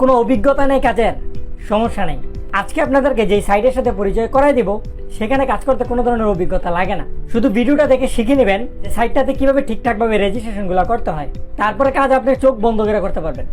কোনো অভিজ্ঞতা নেই কাজের, সমস্যা নেই। আজকে আপনাদেরকে যেই সাইটের সাথে পরিচয় করাই দিব সেখানে কাজ করতে কোনো ধরনের অভিজ্ঞতা লাগে না। শুধু ভিডিওটা দেখে শিখে নেবেন যে সাইটটাতে কিভাবে ঠিকঠাকভাবে রেজিস্ট্রেশনগুলো করতে হয়, তারপরে কাজ আপনি চোখ বন্ধ করে করতে পারবেন।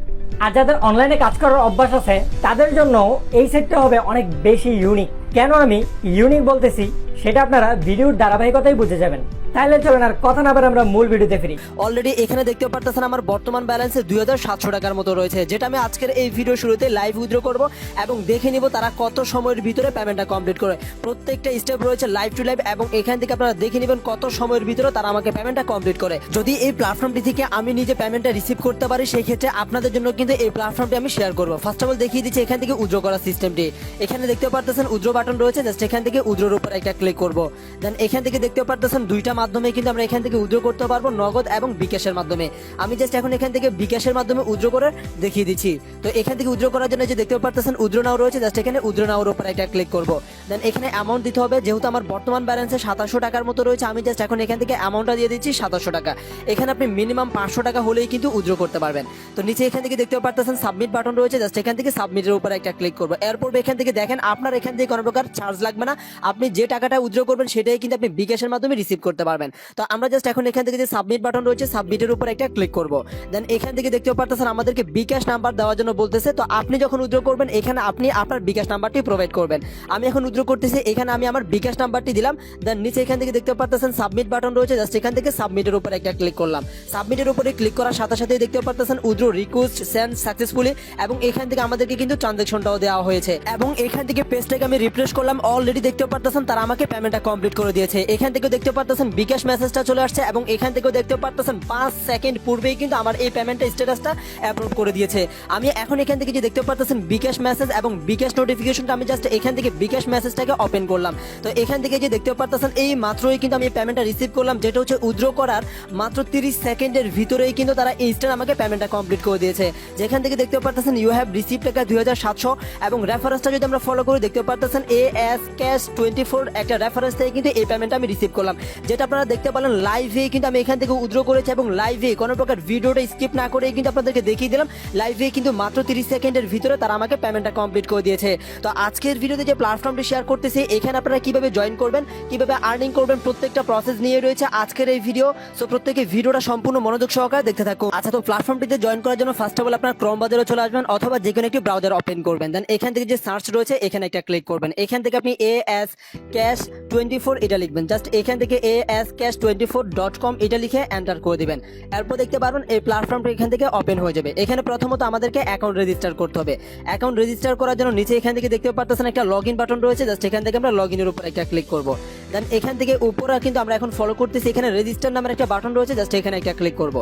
আর যাদের অনলাইনে কাজ করার অভ্যাস আছে তাদের জন্য এই সাইটটা হবে অনেক বেশি ইউনিক। কেন আমি ইউনিক বলতেছি সেটা আপনারা ভিডিওর ধারাবাহিকতাই বুঝে যাবেন। তাহলে চলেন আর কথা না বলে আমরা মূল ভিডিওতে ফিরি। অলরেডি এখানে দেখতে পারতেছেন আমার বর্তমান ব্যালেন্সে 2700 টাকার মতো রয়েছে, যেটা আমি আজকের এই ভিডিও শুরুতে লাইভ উইথড্র করব এবং দেখে নিব তারা কত সময়ের ভিতরে পেমেন্টটা কমপ্লিট করে। প্রত্যেকটা স্টেপ রয়েছে লাইভ টু লাইভ এবং এখান থেকে আপনারা দেখে নেবেন কত সময়ের ভিতরে তারা আমাকে পেমেন্টটা কমপ্লিট করে। যদি এই প্ল্যাটফর্মটি থেকে আমি নিজে পেমেন্টটা রিসিভ করতে পারি সেই ক্ষেত্রে আপনাদের জন্য কিন্তু এই প্ল্যাটফর্মটি আমি শেয়ার করব। ফার্স্ট অফ অল দেখিয়ে দিচ্ছি এখান থেকে উইথড্র করার সিস্টেমটি। এখানে দেখতে পারতেছেন উইথড্র বাটন রয়েছে, জাস্ট এখান থেকে উইথড্রর উপর একটা ক্লিক করব। দেন এখান থেকে দেখতে পারতেছেন দুইটা মাধ্যমে কিন্তু আমরা এখান থেকে উইথড্র করতে পারবো, নগদ এবং বিকাশের মাধ্যমে। আমি জাস্ট এখন এখান থেকে বিকাশের মাধ্যমে উইথড্র করে দেখিয়ে দিচ্ছি। তো এখান থেকে উইথড্র করার জন্য যে দেখতে পারতেছেন উইথড্র নাও রয়েছে, জাস্ট এখানে উইথড্র নাওর উপর একটা ক্লিক করব। দেন এখানে অ্যামাউন্ট দিতে হবে, যেহেতু আমার বর্তমান ব্যালেন্সে 2700 টাকার মতো রয়েছে, আমি জাস্ট এখন এখান থেকে অ্যামাউন্টটা দিয়ে দিচ্ছি 2700 টাকা। এখানে আপনি মিনিমাম 500 টাকা হলেই কিন্তু উইথড্র করতে পারবেন। তো নিচে এখান থেকে দেখতে পারতেছেন সাবমিট বাটন রয়েছে, জাস্ট এখান থেকে সাবমিটের উপর একটা ক্লিক করব। এরপর এখান থেকে দেখেন আপনার এখান থেকে কোনো প্রকার চার্জ লাগবে না, আপনি যে টাকাটা উইথড্র করবেন সেটাই কিন্তু আপনি বিকাশের মাধ্যমে রিসিভ করতে পারবেন। তো আমরা জাস্ট এখন এখান থেকে যে সাবমিট বাটন রয়েছে সাবমিটের উপর একটা ক্লিক করব। দেন এখান থেকে দেখতে পারতেছেন আমাদেরকে বিকাশ নাম্বার দেওয়ার জন্য বলতেছে। তো আপনি যখন উইথড্র করবেন এখানে আপনি আপনার বিকাশ নাম্বারটি প্রোভাইড করবেন। আমি এখন উইথড্র করতেছি, এখানে আমি আমার বিকাশ নাম্বারটি দিলাম। দেন নিচে এখান থেকে দেখতে পারতেছেন সাবমিট বাটন রয়েছে, জাস্ট এখান থেকে সাবমিটের উপর একটা ক্লিক করলাম। সাবমিটের উপরে ক্লিক করার সাথে সাথে দেখতে পারতেছেন উইথড্র রিকোয়েস্ট সেন্ড সাকসেসফুলি এবং এখান থেকে আমাদেরকে কিন্তু ট্রানজাকশনটাও দেওয়া হয়েছে এবং এখান থেকে পেজটাকে আমি রিফ্রেশ করলাম। অলরেডি দেখতে পারতেছেন তারা আমাকে পেমেন্টটা কমপ্লিট করে দিয়েছে। এখান থেকে দেখতে পারতেছেন বিকাশ মেসেজটা চলে আসছে এবং এখান থেকেও দেখতে পারতেছেন 5 সেকেন্ড পূর্বেই কিন্তু আমার এই পেমেন্টের স্ট্যাটাসটা অ্যাপ্রুভ করে দিয়েছে। আমি এখন এখান থেকে যে দেখতে পারতেছেন বিকাশ মেসেজ এবং বিকাশ নোটিফিকেশনটা আমি জাস্ট এখান থেকে বিকাশ মেসেজটাকে ওপেন করলাম। তো এখান থেকে যে দেখতে পারতেছেন এই মাত্রই কিন্তু আমি পেমেন্টটা রিসিভ করলাম, যেটা হচ্ছে উইথড্র করার মাত্র 30 সেকেন্ডের ভিতরেই কিন্তু তারা ইনস্ট্যান্ট আমাকে পেমেন্টটা কমপ্লিট করে দিয়েছে। যেখান থেকে দেখতে পারতেছেন ইউ হ্যাভ রিসিভ টাকা 2700 এবং রেফারেন্সটা যদি আমরা ফলো করি দেখতে পারতেছেন AS Cash 24 একটা রেফারেন্স থেকে কিন্তু এই পেমেন্টটা আমি রিসিভ করলাম, যেটা আপনারা দেখতে পেলেন লাইভে কিন্তু আমি এখান থেকে উইথড্র করেছি এবং লাইভে কোনো প্রকার ভিডিওটা স্কিপ না করে কিন্তু আপনাদেরকে দেখিয়ে দিলাম। লাইভে কিন্তু মাত্র 30 সেকেন্ডের ভিতরে তারা আমাকে পেমেন্টটা কমপ্লিট করে দিয়েছে। তো আজকের ভিডিওতে যে প্ল্যাটফর্মটি শেয়ার করতেছি এখানে আপনারা কিভাবে জয়েন করবেন, কিভাবে আর্নিং করবেন, প্রত্যেকটা প্রসেস নিয়ে রয়েছে আজকের এই ভিডিও। সো প্রত্যেকে ভিডিওটা সম্পূর্ণ মনোযোগ সহকারে দেখতে থাকুন। আচ্ছা, তো প্ল্যাটফর্মটিতে জয়েন করার জন্য ফার্স্ট অফ অল আপনার ক্রোম ব্রাউজারে চলে আসবেন অথবা যে কোনো একটি ব্রাউজার ওপেন করবেন। দেন এখান থেকে যে সার্চ রয়েছে এখানে একটা ক্লিক করবেন। এখান থেকে আপনি AS Cash 24 এটা লিখবেন, জাস্ট এখান থেকে ascash24.com এটা লিখে এন্টার করে দিবেন। এরপর দেখতে পারবেন এই প্ল্যাটফর্মটা এখান থেকে ওপেন হয়ে যাবে। এখানে প্রথমত আমাদেরকে অ্যাকাউন্ট রেজিস্টার করতে হবে। অ্যাকাউন্ট রেজিস্টার করার জন্য নিচে এখান থেকে দেখতে পারতেছেন একটা লগইন বাটন রয়েছে, জাস্ট এখান থেকে আমরা লগইনের উপর একটা ক্লিক করব। দেন এখান থেকে উপরে কিন্তু আমরা এখন ফলো করতেছি, এখানে রেজিস্টার নামের একটা বাটন রয়েছে, জাস্ট এখানে একটা ক্লিক করব।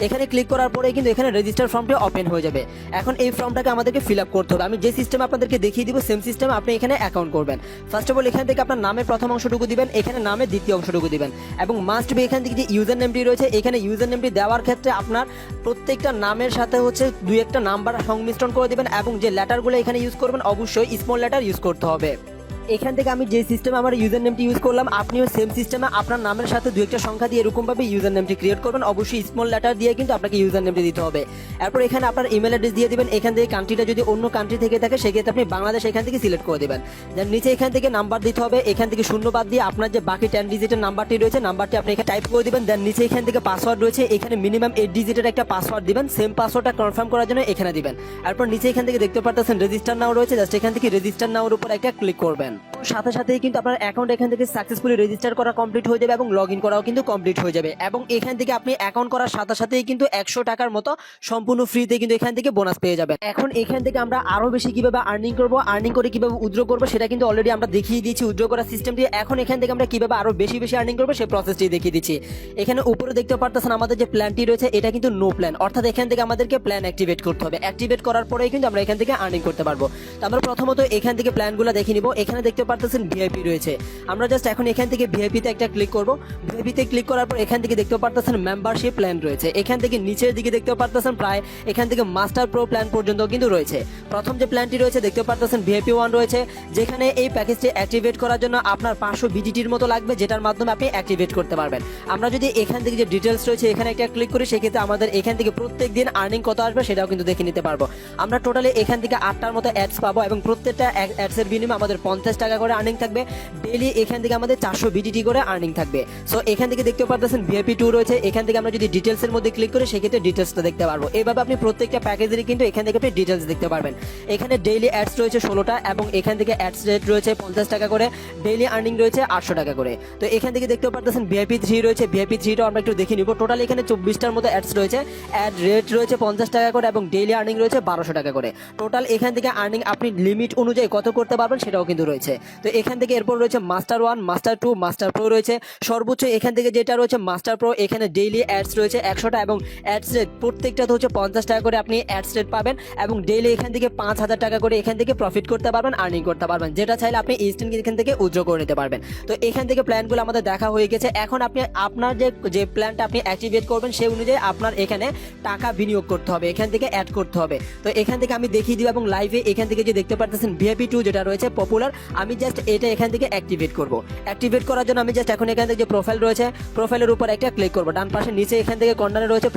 এখানে ক্লিক করার পরে কিন্তু এখানে রেজিস্টার ফর্মটি ওপেন হয়ে যাবে। এখন এই ফর্মটাকে আমাদেরকে ফিল আপ করতে হবে। আমি যে সিস্টেম আপনাদেরকে দেখিয়ে দিব সেম সিস্টেমে আপনি এখানে অ্যাকাউন্ট করবেন। ফার্স্ট অফ অল এখান থেকে আপনার নামের প্রথম অংশটুকু দিবেন, এখানে নামের দ্বিতীয় অংশটুকু দিবেন এবং মাস্ট বি এখান থেকে যে ইউজার নেমটি রয়েছে এখানে ইউজার নেমটি দেওয়ার ক্ষেত্রে আপনার প্রত্যেকটা নামের সাথে হচ্ছে দুই একটা নাম্বার সংমিশ্রণ করে দিবেন এবং যে লেটারগুলো এখানে ইউজ করবেন অবশ্যই স্মল লেটার ইউজ করতে হবে। এখান থেকে আমি যে সিস্টেমে আমার ইউজার নেমটি ইউজ করলাম আপনিও সেম সিস্টেমে আপনার নামের সাথে দুই একটা সংখ্যা দিয়ে এরকমভাবে ইউজার নেমটি ক্রিয়েট করবেন, অবশ্যই স্মল লেটার দিয়ে কিন্তু আপনাকে ইউজার নেমটি দিতে হবে। এরপর এখানে আপনার ইমেল অ্যাড্রেস দিয়ে দিবেন। এখান থেকে কান্ট্রিটা যদি অন্য কান্ট্রি থেকে থাকে সেক্ষেত্রে আপনি বাংলাদেশ এখান থেকে সিলেক্ট করে দেবেন। দেন নিচে এখান থেকে নাম্বার দিতে হবে, এখান থেকে শূন্য বাদ দিয়ে আপনার যে বাকি 10 ডিজিটের নাম্বারটি রয়েছে নাম্বারটি আপনি এখানে টাইপ করে দিবেন। দেন নিচে এখান থেকে পাসওয়ার্ড রয়েছে, এখানে মিনিমাম 8 ডিজিটের একটা পাসওয়ার্ড দিবেন, সেম পাসওয়ার্ডটা কনফার্ম করার জন্য এখানে দিবেন। এরপর নিচে এখান থেকে দেখতে পারতেছেন রেজিস্টার নাও রয়েছে, জাস্ট এখান থেকে রেজিস্টার নাওর উপর একটা ক্লিক করবেন। সাথে সাথে কিন্তু আপনার অ্যাকাউন্ট এখান থেকে সাকসেসফুলি রেজিস্টার করা কমপ্লিট হয়ে যাবে এবং লগইন করাও কিন্তু কমপ্লিট হয়ে যাবে এবং এখান থেকে আপনি অ্যাকাউন্ট করার সাথে সাথেই কিন্তু 100 টাকার মতো সম্পূর্ণ ফ্রিতে কিন্তু এখান থেকে বোনাস পেয়ে যাবেন। এখন এখান থেকে আমরা আরো বেশি কিভাবে আর্নিং করব, আর্নিং করে কিভাবে উইথড্র করব সেটা কিন্তু অলরেডি আমরা দেখিয়ে দিয়েছি উইথড্র করার সিস্টেমটি। এখন এখান থেকে আমরা কিভাবে আরো বেশি বেশি আর্নিং করব সেই প্রসেসটি দেখিয়ে দিচ্ছি। এখানে উপরে দেখতে পারতেছেন আমাদের যে প্ল্যানটি রয়েছে এটা কিন্তু নো প্ল্যান, অর্থাৎ এখান থেকে আমাদেরকে প্ল্যান অ্যাক্টিভেট করতে হবে। অ্যাক্টিভেট করার পরেই কিন্তু আমরা এখান থেকে আর্নিং করতে পারবো। তো আমরা প্রথমত এখান থেকে প্ল্যানগুলো দেখে নিব। এখানে দেখতে পারতেছেন ভিআইপি রয়েছে। আমরা জাস্ট এখন এখান থেকে ভিআইপিতে একটা ক্লিক করব। ভিআইপিতে ক্লিক করার পর এখান থেকে দেখতে পারতেছেন মেম্বারশিপ প্ল্যান রয়েছে। এখান থেকে নিচের দিকে দেখতে পারতেছেন প্রায় এখান থেকে মাস্টার প্রো প্ল্যান পর্যন্ত কিন্তু রয়েছে। প্রথম যে প্ল্যানটি রয়েছে দেখতে পারতেছেন ভিআইপি 1 রয়েছে, যেখানে এই প্যাকেজটি অ্যাক্টিভেট করার জন্য আপনার 500 বিজিটির মতো লাগবে, যেটার মাধ্যমে আপনি অ্যাক্টিভেট করতে পারবেন। আমরা যদি এখান থেকে যে ডিটেলস রয়েছে এখানে একটা ক্লিক করি, সেক্ষেত্রে আমাদের এখান থেকে প্রত্যেক দিন আর্নিং কত আসবে সেটাও কিন্তু দেখে নিতে পারবো। আমরা টোটালি এখান থেকে 8টার মতো অ্যাডস পাবো এবং প্রত্যেকটা অ্যাডসের বিনিময়ে আমাদের 50 টাকা করে আর্নিং থাকবে। ডেইলি এখান থেকে আমাদের 400 বিজিটি করে আর্নিং থাকবে। সো এখান থেকে দেখতে পারতেছেন ভিআইপি 2 রয়েছে। এখান থেকে আমরা যদি ডিটেলসের মধ্যে ক্লিক করি সেক্ষেত্রে ডিটেলসটা দেখতে পারবো। এইভাবে আপনি প্রত্যেকটা প্যাকেজেরই কিন্তু এখান থেকে আপনি ডিটেলস দেখতে পারবেন। এখানে ডেইলি অ্যাডস রয়েছে 16টা এবং এখান থেকে অ্যাডস রেট রয়েছে 50 টাকা করে, ডেইলি আর্নিং রয়েছে 800 টাকা করে। তো এখান থেকে দেখতে পারতেছেন ভিআইপি 3 রয়েছে। ভিআইপি 3টা আমরা একটু দেখে নিব। টোটাল এখানে 24টার মতো অ্যাডস রয়েছে, অ্যাড রেট রয়েছে 50 টাকা করে এবং ডেইলি আর্নিং রয়েছে 1200 টাকা করে। টোটাল এখান থেকে আর্নিং আপনি লিমিট অনুযায়ী কত করতে পারবেন সেটাও কিন্তু রয়েছে। তো এখান থেকে এরপর রয়েছে মাস্টার 1, মাস্টার 2, মাস্টার প্রো রয়েছে। সর্বোচ্চ এখান থেকে যেটা রয়েছে মাস্টার প্রো, এখানে ডেইলি অ্যাডস রয়েছে 100টা এবং অ্যাডস রেট প্রত্যেকটাতে হচ্ছে 50 টাকা করে আপনি অ্যাডস রেট পাবেন এবং ডেইলি এখান থেকে 5000 টাকা করে এখান থেকে প্রফিট করতে পারবেন, আর্নিং করতে পারবেন, যেটা চাইলে আপনি ইনস্ট্যান্ট এখান থেকে উইথড্র করে নিতে পারবেন। তো এখান থেকে প্ল্যানগুলো আমাদের দেখা হয়ে গেছে। এখন আপনি আপনার যে প্ল্যানটা আপনি অ্যাক্টিভেট করবেন সেই অনুযায়ী আপনার এখানে টাকা বিনিয়োগ করতে হবে, এখান থেকে অ্যাড করতে হবে। তো এখান থেকে আমি দেখিয়ে দিব এবং লাইভে এখান থেকে যে দেখতে পারতেছেন ভিআইপি 2 যেটা রয়েছে পপুলার, আমি জাস্ট এটা এখান থেকে অ্যাক্টিভেট করব। অ্যাক্টিভেট করার জন্য আমি জাস্ট এখন এখান থেকে যে প্রোফাইল রয়েছে প্রোফাইলের উপর একটা ক্লিক করব। ডান পাশে নিচে এখান থেকে কর্নারে রয়েছে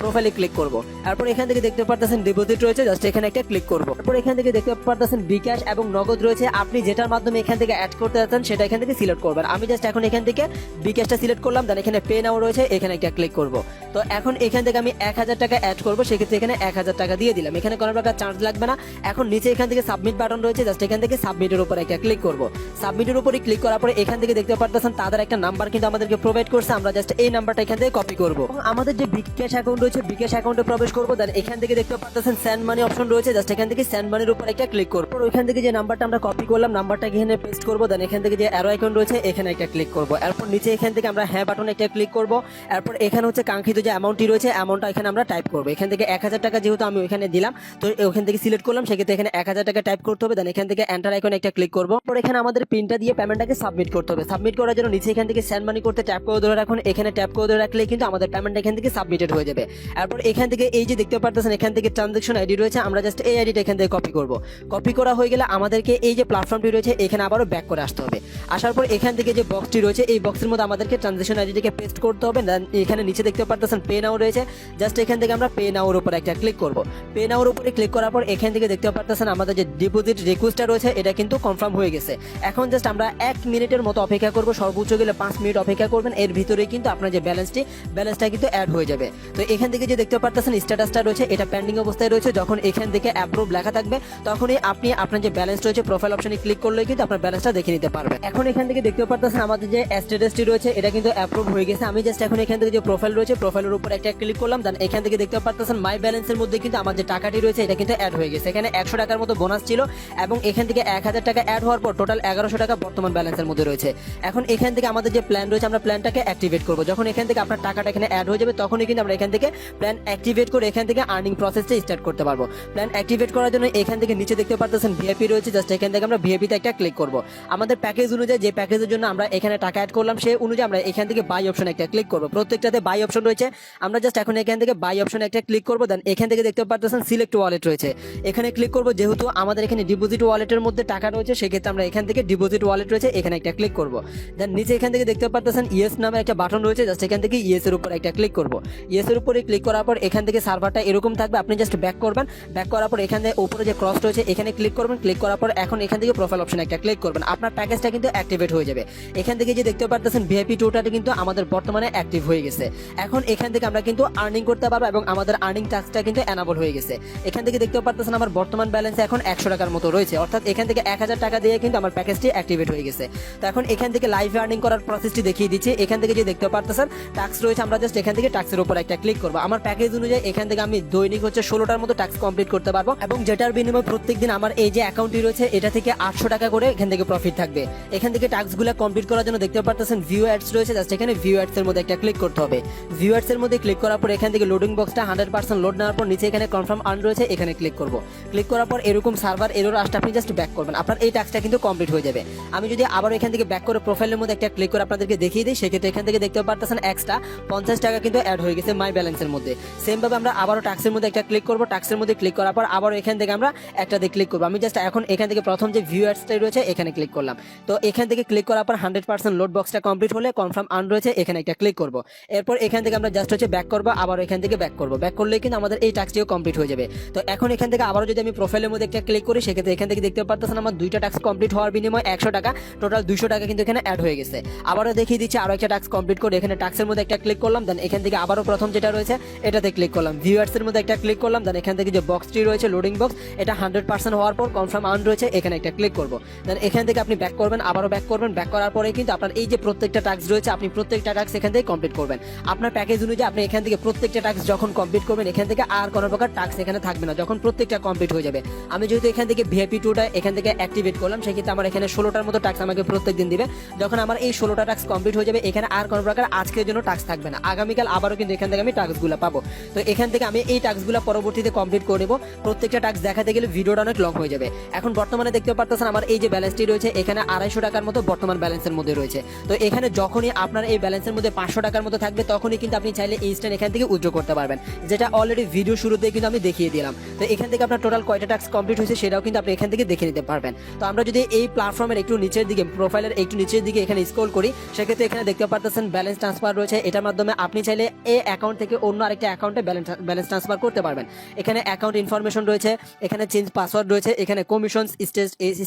প্রোফাইলে ক্লিক করব। তারপর এখান থেকে দেখতে পারতেছেন ডিপোজিট রয়েছে, জাস্ট এখানে একটা ক্লিক করব। তারপর এখান থেকে দেখতে পারতেছেন বিকাশ এবং নগদ রয়েছে। আপনি যেটার মাধ্যমে এখান থেকে অ্যাড করতে যাচ্ছেন সেটা এখান থেকে সিলেক্ট করবেন। আমি জাস্ট এখন এখান থেকে বিকাশটা সিলেক্ট করলাম, দেন এখানে পে নাও রয়েছে, এখানে একটা ক্লিক করব। তো এখন এখান থেকে আমি 1000 টাকা অ্যাড করব, সেক্ষেত্রে এখানে 1000 টাকা দিয়ে দিলাম। এখানে কোনো প্রকার চার্জ লাগবে না। এখন নিচে এখান থেকে সাবমিট বাটন রয়েছে, জাস্ট এখান থেকে সাবমিটের উপর একটা ক্লিক করব। সাবমিটের উপরে ক্লিক করার পরে এখান থেকে দেখতে পারতেছেন তাদের একটা নাম্বার কিন্তু আমাদেরকে প্রোভাইড করছে। আমরা জাস্ট এই নাম্বারটা এখান থেকে কপি করব। আমাদের যে বিকাশ অ্যাকাউন্ট রয়েছে বিকাশ অ্যাকাউন্টে প্রবেশ করব। দেন এখান থেকে দেখতে পারতেছেন সেন্ড মানি অপশন রয়েছে, জাস্ট এখান থেকে সেন্ড মানির উপর একটা ক্লিক করব। ওইখান থেকে যে নাম্বারটা আমরা কপি করলাম নাম্বারটা এখানে পেস্ট করব। দেন এখান থেকে যে অ্যারো আইকন রয়েছে এখানে একটা ক্লিক করব। এরপর নিচে এখান থেকে আমরা হ্যাঁ বাটনে একটা ক্লিক করব। এরপর এখানে হচ্ছে কাঙ্ক্ষিত যে অ্যামাউন্টটি রয়েছে অ্যামাউন্টটা এখানে আমরা টাইপ করব। এখান থেকে 1000 টাকা যেহেতু আমি ওখানে দিলাম, তো ওখান থেকে সিলেক্ট করলাম, সেক্ষেত্রে এখানে 1000 টাকা টাইপ করতে হবে। দেন এখান থেকে এন্টার আইকনে একটা ক্লিক করব। পরে এখানে আমাদের পিনটা দিয়ে পেমেন্টটাকে সাবমিট করতে হবে। সাবমিট করার জন্য নিচে এখান থেকে সেন্ড মানি করতে ট্যাপ করে ধরে রাখুন। এখানে ট্যাপ করে ধরে রাখলে কিন্তু আমাদের পেমেন্ট এখান থেকে সাবমিটেড হয়ে যাবে। এরপর এখান থেকে এই যে দেখতে পারতেছেন এখান থেকে ট্রানজাকশন আইডি রয়েছে, আমরা জাস্ট এই আইডিটা এখান থেকে কপি করব। কপি করা হয়ে গেলে আমাদেরকে এই যে প্ল্যাটফর্মটি রয়েছে এখানে আবারও ব্যাক করে আসতে হবে। আসার পর এখান থেকে যে বক্সটি রয়েছে এই বক্সের মধ্যে আমাদেরকে ট্রানজাকশন আইডিটাকে পেস্ট করতে হবে। দেন এখানে নিচে দেখতে পারতেছেন পে নাও রয়েছে, জাস্ট এখান থেকে আমরা পে নাওর উপর একটা ক্লিক করব। পে নাওর উপরে ক্লিক করার পর এখান থেকে দেখতে পারতেছেন আমাদের যে ডিপোজিট রিকোয়েস্টটা রয়েছে এটা কিন্তু কনফার্ম হয়ে গেছে। এখন জাস্ট আমরা 1 মিনিটের মতো অপেক্ষা করব, সর্বোচ্চ গেলে 5 মিনিট অপেক্ষা করবেন। এর ভিতরেই কিন্তু আপনার যে ব্যালেন্সটা কিন্তু অ্যাড হয়ে যাবে। তো এখান থেকে যে দেখতে পারতেছেন স্ট্যাটাসটা রয়েছে এটা পেন্ডিং অবস্থায় রয়েছে। যখন এখান থেকে অ্যাপ্রুভ লেখা থাকবে তখনই আপনি আপনার যে ব্যালেন্স রয়েছে প্রোফাইল অপশনে ক্লিক করলে কিন্তু আপনার ব্যালেন্সটা দেখে নিতে পারবেন। এখন এখান থেকে দেখতে পারতেছেন আমাদের যে স্ট্যাটাসটি রয়েছে এটা কিন্তু অ্যাপ্রুভ হয়ে গেছে। আমি জাস্ট এখন এখান থেকে যে প্রোফাইল রয়েছে প্রোফাইলের উপর একটা ক্লিক করলাম। দেন এখান থেকে দেখতে পারতেছেন মাই ব্যালেন্সের মধ্যে কিন্তু আমার যে টাকাটি রয়েছে এটা কিন্তু অ্যাড হয়ে গেছে। এখানে 100 টাকার মতো বোনাস ছিল এবং এখান থেকে 1000 টাকা অ্যাড হওয়ার পর টোটাল 1100 টাকা বর্তমান ব্যালেন্সের মধ্যে রয়েছে। এখন এখান থেকে আমাদের যে প্ল্যান রয়েছে আমরা প্ল্যানটাকে অ্যাক্টিভেট করব। যখন এখান থেকে আপনার টাকাটা এখানে অ্যাড হয়ে যাবে তখনই কিন্তু আমরা এখান থেকে প্ল্যান অ্যাক্টিভেট করে এখান থেকে আর্নিং প্রসেসটা স্টার্ট করতে পারবো। প্ল্যান অ্যাক্টিভেট করার জন্য এখান থেকে নিচে দেখতে পারতেছেন ভিআইপি রয়েছে, জাস্ট এখান থেকে আমরা ভিআইপিতে একটা ক্লিক করব। আমাদের প্যাকেজ অনুযায়ী যে প্যাকেজের জন্য আমরা এখানে টাকা অ্যাড করলাম সেই অনুযায়ী আমরা এখান থেকে বাই অপশন একটা ক্লিক করব। প্রত্যেকটাতে বাই অপশন রয়েছে, আমরা জাস্ট এখন এখান থেকে বাই অপশন একটা ক্লিক করব। দেন এখান থেকে দেখতে পারতেছেন সিলেক্ট ওয়ালেট রয়েছে, এখানে ক্লিক করব। যেহেতু আমাদের এখানে ডিপোজিট ওয়ালেটের মধ্যে টাকা রয়েছে সেক্ষেত্রে আমরা এখান থেকে ডিপোজিট ওয়ালেট রয়েছে এখানে একটা ক্লিক করব। দেন নিচে এখান থেকে দেখতে পারতেছেন ইয়েস নামে একটা বাটন রয়েছে, জাস্ট এখান থেকে ইয়েস এর উপর একটা ক্লিক করব। ইয়েস এর উপরে ক্লিক করার পর এখান থেকে সার্ভারটা এরকম থাকবে, আপনি জাস্ট ব্যাক করবেন। ব্যাক করার পর এখানে উপরে যে ক্রস রয়েছে এখানে ক্লিক করবেন। ক্লিক করার পর এখন এখান থেকে প্রোফাইল অপশনে একটা ক্লিক করবেন, আপনার প্যাকেজটা কিন্তু অ্যাক্টিভেট হয়ে যাবে। এখান থেকে যে দেখতে পারতেছেন ভিআইপি 2টা কিন্তু আমাদের বর্তমানে অ্যাক্টিভ হয়ে গেছে। এখন এখান থেকে আমরা কিন্তু আর্নিং করতে পারবো এবং আমাদের আর্নিং টাস্কটা কিন্তু এনাবল হয়ে গেছে। এখান থেকে দেখতে পারতেছেন আমার বর্তমান ব্যালেন্স এখন 100 টাকার মতো রয়েছে, অর্থাৎ এখান থেকে 1000 টাকা দিয়ে কিন্তু আমার প্যাকেজটি অ্যাক্টিভেট হয়ে গেছে। তো এখন এখান থেকে লাইভ আর্নিং করার প্রসেসটি দেখিয়ে দিচ্ছি। এখান থেকে যে দেখতে পারতেছেন টাস্ক রয়েছে, আমরা জাস্ট এখান থেকে টাস্কের উপর একটা ক্লিক করবো। আমার প্যাকেজ অনুযায়ী এখান থেকে আমি দৈনিক হচ্ছে 16টার মতো টাস্ক কমপ্লিট করতে পারবো এবং যেটার বিনিময়ে প্রত্যেকদিন আমার এই যে অ্যাকাউন্টটি রয়েছে এটা থেকে 800 টাকা করে এখান থেকে প্রফিট থাকবে। এখান থেকে টাস্কগুলো কমপ্লিট করার জন্য দেখতে পারতেছেন ভিউ অ্যাডস রয়েছে, জাস্ট এখানে ভিউ অ্যাডস এর মধ্যে একটা ক্লিক করতে হবে। ভিউ অ্যাডস এর মধ্যে ক্লিক করার পর এখান থেকে লোডিং বক্সটা 100% লোড নেওয়ার পর নিচে এখানে কনফার্ম আর্ন রয়েছে এখানে ক্লিক করব। ক্লিক করার পর এরকম সার্ভার এরর আসলে আপনি জাস্ট ব্যাক করবেন। আপনার এই টাস্কটা কিন্তু কিন্তু কমপ্লিট হয়ে যাবে। আমি যদি আবার এখান থেকে ব্যাক করে প্রোফাইলের মধ্যে একটা ক্লিক করে আপনাদেরকে দেখিয়ে দিই, সেক্ষেত্রে এখান থেকে দেখতে পারতেছেন এক্সট্রা 50 টাকা কিন্তু অ্যাড হয়ে গেছে মাই ব্যালেন্সের মধ্যে। সেম ভাবে আমরা আবারও টাস্কের মধ্যে একটা ক্লিক করব, টাস্কের মধ্যে ক্লিক করার পর আবার এখান থেকে আমরা একটাতে ক্লিক করব। আমি জাস্ট এখন এখান থেকে প্রথম যে ভিউ অ্যাডসটাই রয়েছে এখানে ক্লিক করলাম। তো এখান থেকে ক্লিক করার পর 100% লোড বক্সটা কমপ্লিট হলে কনফার্ম আর্ন রয়েছে, এখানে একটা ক্লিক করব। এরপর এখান থেকে আমরা জাস্ট হচ্ছে ব্যাক করব, আবার এখান থেকে ব্যাক করব। ব্যাক করলে কিন্তু আমাদের এই টাস্কটিও কমপ্লিট হয়ে যাবে। তো এখন এখান থেকে আবারও যদি আমি প্রোফাইলের মধ্যে একটা ক্লিক করি, সেক্ষেত্রে এখান থেকে দেখতে পারতেছেন আমার দুইটা টাস্ক কমপ্লিট হওয়ার বিনিময়ে 100 টাকা, টোটাল 200 টাকা কিন্তু এখানে অ্যাড হয়ে গেছে। আবারও দেখিয়ে দিচ্ছি আরো একটা টাস্ক কমপ্লিট করে এখানে টাস্কের মধ্যে একটা ক্লিক করলাম, দেন এখান থেকে আবারও প্রথম যেটা রয়েছে এটাতে ক্লিক করলাম, ভিউয়ার্সের মধ্যে একটা ক্লিক করলাম, দেন এখান থেকে যে বক্সটি রয়েছে লোডিং বক্স, এটা 100% হওয়ার পর কনফার্ম আর্ন রয়েছে, এখানে একটা ক্লিক করব। দেন এখান থেকে আপনি ব্যাক করবেন, আবারও ব্যাক করবেন। ব্যাক করার পরে কিন্তু আপনার এই যে প্রত্যেকটা টাস্ক রয়েছে আপনি প্রত্যেকটা টাস্ক এখান থেকে কমপ্লিট করবেন। আপনার প্যাকেজ অনুযায়ী আপনি এখান থেকে প্রত্যেকটা টাস্ক যখন কমপ্লিট করবেন, এখান থেকে আর কোনো প্রকার টাস্ক এখানে থাকবে না যখন প্রত্যেকটা কমপ্লিট হয়ে যাবে। আমি যেহেতু এখান থেকে ভিআইপি 2টা এখান থেকে অ্যাক্টিভেট করলাম, সেক্ষেত্রে আমার এখানে 16টার মতো টাস্ক আমাকে প্রত্যেকদিন দিবে। যখন আমার এই 16টা টাস্ক কমপ্লিট হয়ে যাবে, এখানে আর কোনো প্রকার আজকের জন্য টাস্ক থাকবে না, আগামীকাল আবারও কিন্তু এখান থেকে আমি টাস্কগুলো পাবো। তো এখান থেকে আমি এই টাস্কগুলো পরবর্তীতে কমপ্লিট করে নেব। প্রত্যেকটা টাস্ক দেখাতে গেলে ভিডিওটা অনেক লং হয়ে যাবে। এখন বর্তমানে দেখতে পারতেছেন আমার এই যে ব্যালেন্সটি রয়েছে এখানে 250 টাকার মতো বর্তমান ব্যালেন্সের মধ্যে রয়েছে। তো এখানে যখনই আপনার এই ব্যালেন্সের মধ্যে 500 টাকার মতো থাকবে, তখনই কিন্তু আপনি চাইলে ইনস্ট্যান্ট এখান থেকে উইথড্র করতে পারবেন, যেটা অলরেডি ভিডিও শুরুতে কিন্তু আমি দেখিয়ে দিলাম। তো এখান থেকে আপনার টোটাল কয়টা টাস্ক কমপ্লিট হয়েছে সেটাও কিন্তু আপনি এখান থেকে দেখে নিতে পারবেন। তো আমরা যদি এই প্ল্যাটফর্মের একটু নিচের দিকে প্রোফাইলের একটু নিচের দিকে এখানে স্ক্রল করি, সেক্ষেত্রে এখানে দেখতে পারতেছেন ব্যালেন্স ট্রান্সফার রয়েছে। এটার মাধ্যমে আপনি চাইলে এই অ্যাকাউন্ট থেকে অন্য আরেকটা অ্যাকাউন্টে ব্যালেন্স ট্রান্সফার করতে পারবেন। এখানে অ্যাকাউন্ট ইনফরমেশন রয়েছে, এখানে চেঞ্জ পাসওয়ার্ড রয়েছে, এখানে কমিশন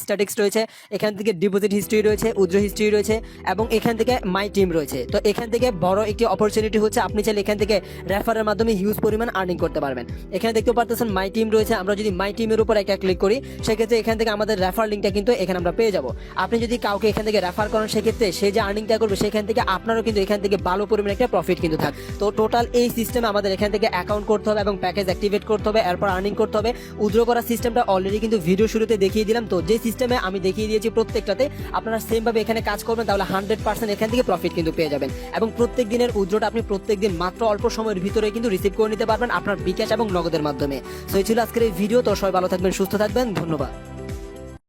স্ট্যাটিক্স রয়েছে, এখান থেকে ডিপোজিট হিস্ট্রি রয়েছে, উইথড্র হিস্ট্রি রয়েছে এবং এখান থেকে মাই টিম রয়েছে। তো এখান থেকে বড় একটি অপরচুনিটি হচ্ছে আপনি চাইলে এখান থেকে রেফারের মাধ্যমে হিউজ পরিমাণ আর্নিং করতে পারবেন। এখানে দেখতে পারতেছেন মাই টিম রয়েছে, আমরা যদি মাই টিমের উপর একটা ক্লিক করি, সেক্ষেত্রে এখান থেকে আমাদের রেফার লিঙ্কটা কিন্তু এখানে আমরা পেয়ে যাব। আপনি যদি কাউকে এখান থেকে রেফার করেন, সেক্ষেত্রে সে যে আর্নিংটা করবে সেখান থেকে আপনারও কিন্তু এখান থেকে ভালো পরিমাণে একটা প্রফিট কিন্তু থাকে। তো টোটাল এই সিস্টেমে আমাদের এখান থেকে অ্যাকাউন্ট করতে হবে এবং প্যাকেজ অ্যাক্টিভেট করতে হবে, এরপর আর্নিং করতে হবে। উইথড্র করার সিস্টেমটা অলরেডি কিন্তু ভিডিও শুরুতে দেখিয়ে দিলাম। তো যে সিস্টেমে আমি দেখিয়ে দিয়েছি প্রত্যেকটাতে আপনারা সেম ভাবে এখানে কাজ করবেন, তাহলে 100% এখান থেকে প্রফিট কিন্তু পেয়ে যাবেন এবং প্রত্যেক দিনের উইথড্রটা আপনি প্রত্যেক দিন মাত্র অল্প সময়ের ভিতরে কিন্তু রিসিভ করে নিতে পারবেন আপনার বিকাশ এবং নগদের মাধ্যমে। সো এই ছিল আজকের এই ভিডিও। তো সবাই ভালো থাকবেন, সুস্থ থাকবেন, ধন্যবাদ।